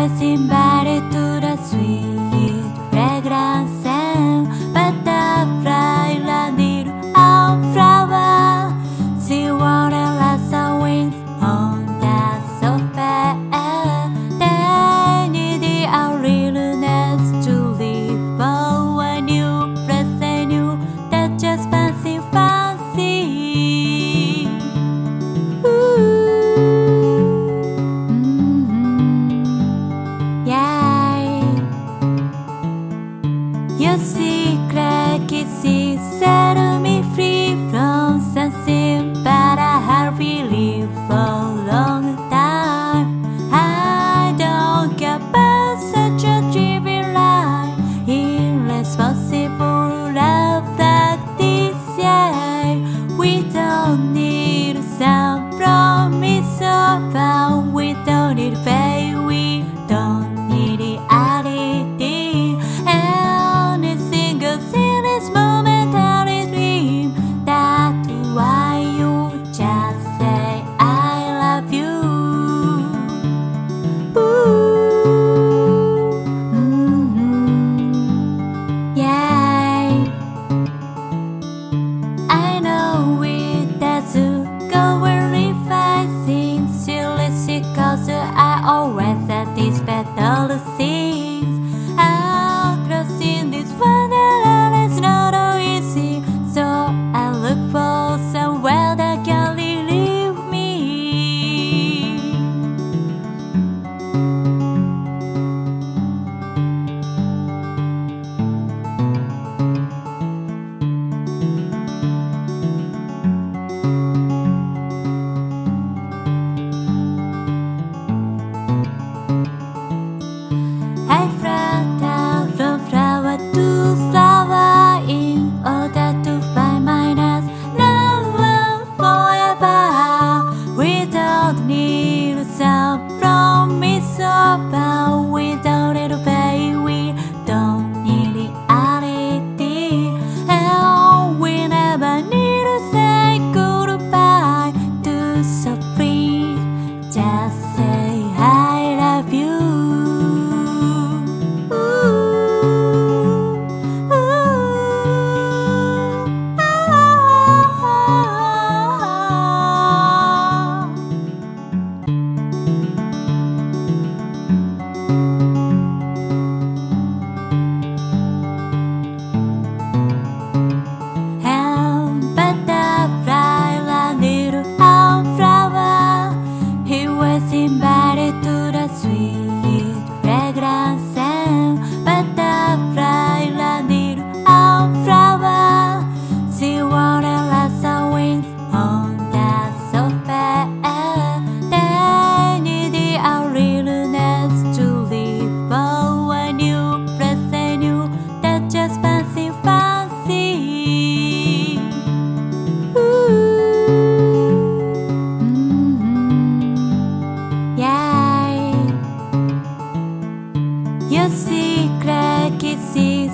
was invited to the sweet fragrance and butterfly landed on flower. She wanted lots of wings on the sofa. They needed a realness to live for a new place they knew that just fancy. Your secret kisses set me free from something, but I have believed for a long time. I don't care about such a trivial life, irresponsible love like this. Yeah, we don't need some promise about, we don't need faith, we don't need reality. This momentary dream, that's why you just say I love you. Yeah, I know it doesn't go very fast. Sincerely, cause I always anticipate all the things. I'm crossing this wonderland. It's not easy, so I look for somewhere that can relieve me. I fly from flower to flower in order to find my next love forever. We don't need some promise about, we don't need to pay, we don't need reality. And we never need to say goodbye to so please just say I love you. Invited to the sweet fragrance and butterfly landed on flower. She wanted lots of wings on the sofa. They needed a realness to live for a new place they knew that just fancy. Your secret kisses